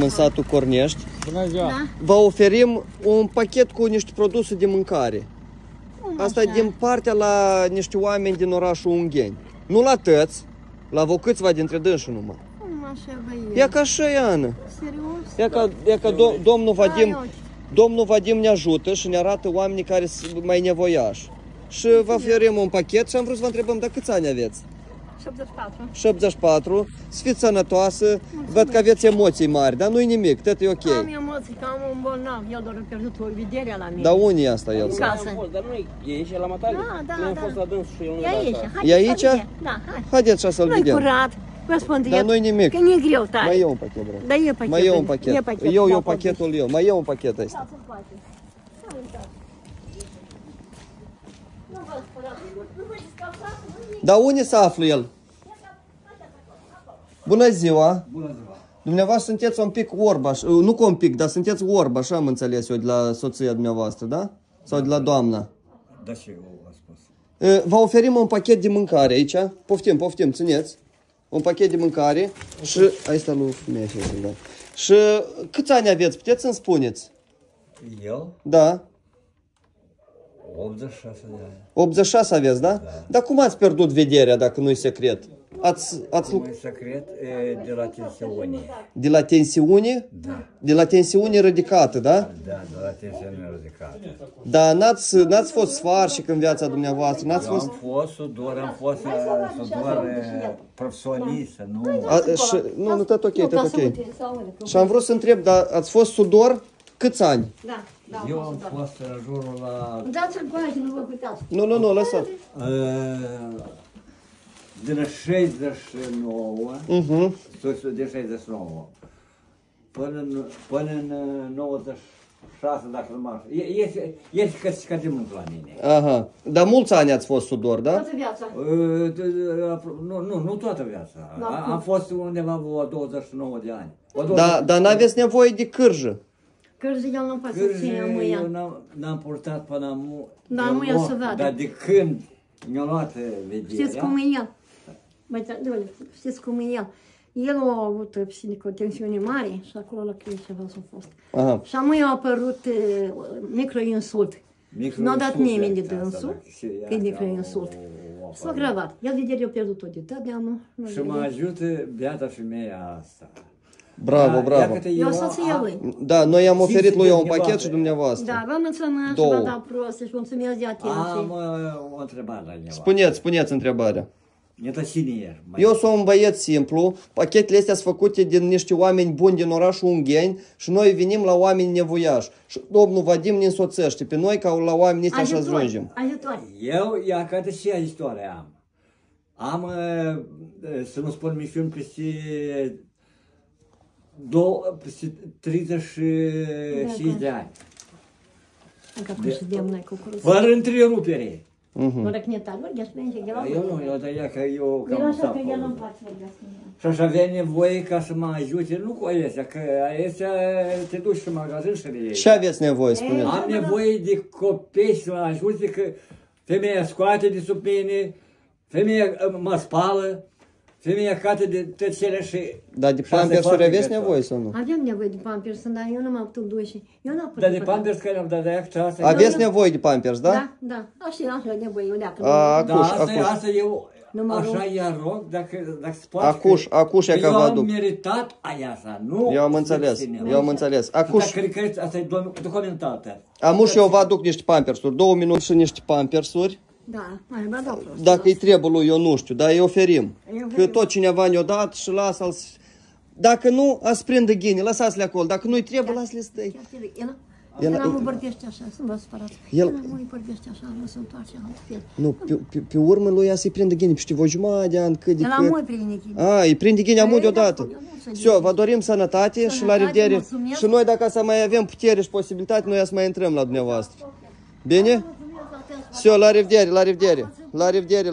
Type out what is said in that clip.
În satul Cornești. Bună ziua! Da? Vă oferim un pachet cu niște produse de mâncare. Asta e din partea la niște oameni din orașul Ungheni. Nu la tăți, la vă câțiva dintre dânși numai. Cum așa, băie? Ia ca așa, Iana. Serios? Ia ca domnul Vadim ne ajută și ne arată oamenii care sunt mai nevoiași. Și vă oferim un pachet și am vrut să vă întrebăm, dar câți ani aveți? 74. 74. Să fiți sănătoasă. Văd că aveți emoții mari, dar nu-i nimic, tot e ok. Am emoții, că am un bolnav. El doar a pierdut o vedere la mine. Dar unde e asta el? În casă. Dar noi e aici la Matale. Noi am fost la dâns și eu E aici. E aici? Da, hai. Haideți așa să-l Nu-i vedem. curat. Vă spun de Dar nu-i nimic. Că nu-i greu, tare. Mai iau un pachet, bro. Da, e pachet. Mai iau un pachet. E pachet. Eu pachetul eu. Mai iau un pachet ăsta. Dar unde se află el? Bună ziua! Bună ziua! Dumneavoastră sunteți un pic orb, nu cu un pic, dar sunteți orb, așa am înțeles eu de la soția dumneavoastră, da? Sau de la doamna? Da, ce v-a spus? Vă oferim un pachet de mâncare aici. Poftim, țineți. Un pachet de mâncare și... Aici stă lui femeia și da. Și câți ani aveți? Puteți să-mi spuneți? Eu? Da. 86 de ani. 86 aveți, da? Dar cum ați pierdut vederea, dacă nu-i secret? Nu e secret, de la tensiune. De la tensiune? Da. De la tensiune ridicată, da? Da, de la tensiune ridicată. Dar n-ați fost sfarșic în viața dumneavoastră? N-ați fost... Am fost sudor profesionistă, nu... Nu, tot ok. Și am vrut să întreb, dar ați fost sudor câți ani? Da. Eu am fost în jurul la... Dați-l cu aia și nu vă uitați. Nu, lăsați. Din 69, din 69, până în 96, dacă nu mă așa. Ești ca de mult la mine. Aha. Dar mulți ani ați fost sudor, da? Toată viața. Nu toată viața. Am fost undeva vreo 29 de ani. Dar n-aveți nevoie de cârjă. Cârzi el nu poate să ține mâia. Eu n-am purtat până amu. Da, mâia să vadă. Dar de când mi-a luat vederea... Știți cum e el? Știți cum e el? El a avut o tensiune mare și acolo la ceva s-a fost. Aha. Și amui a apărut microinsult. Nu a dat nimeni de dânsul, că e microinsult. S-a agravat. El vedere a pierdut-o de tădeamă. Și mă ajută beata femeia asta. Bravo. Eu soția lui. Da, noi am oferit lui un pachet și dumneavoastră. Da, vă mulțumesc și vă dau proste și mulțumesc de atenție. Am o întrebare la cineva. Spuneți întrebarea. Cine ești? Eu sunt un băiet simplu, pachetele astea sunt făcute din niște oameni buni din orașul Ungheni și noi venim la oameni nevoiași. Și domnul Vadim ne însoțește pe noi ca la oamenii ăștia să ajungem. Ajutor. Eu, iată și istoria am. Am, să nu spun misiuni peste 35 de ani. Fără întrerupere. Nu răcneta, vorbeați pe niște ghelau. Eu cam așa. Și aș avea nevoie ca să mă ajute, nu cu aia, că aia te duci în magazin și le iei. Ce aveți nevoie, spuneți? Am nevoie de copii să mă ajute, că femeia scoate de sub mine, femeia mă spală, femeia cate de tăcere și... Dar de pampersuri aveți nevoie sau nu? Avem nevoie de pampers, dar eu nu m-am putut duce. Dar de pampers care am dat de acția asta... Aveți nevoie de pampers, da? Da. Așa e nevoie, eu dacă asta eu... Așa i-a rog, dacă se poate... Acuș e că vă aduc. Eu am meritat aia asta, nu... Eu am înțeles. Acuș... Cred că asta e documentată. Amuș eu vă aduc niște pampersuri, 2 minute și niște pampersuri. Da, mai vă dau prost. Dacă îi trebuie lui, eu nu știu, dar îi oferim. Că tot cineva ne-a dat și lasă-l... Dacă nu, ați prinde ghine, lăsați-le acolo. Dacă nu-i trebuie, lasă-le stai. El nu vorbește așa, să nu vă spărați. El nu vorbește așa, nu se întoarce altfel. Nu, pe urmă lui ea să-i prinde ghine, peste o jumătate de ani, cât de cât. El amui prinde ghine. Îi prinde ghine amui deodată. Все, vă dorim sănătate și la revedere. Și noi, dacă să mai avem putere și posibilitate, noi să mai intrăm la dumneavoastră. Bine? Все, la revedere. La revedere.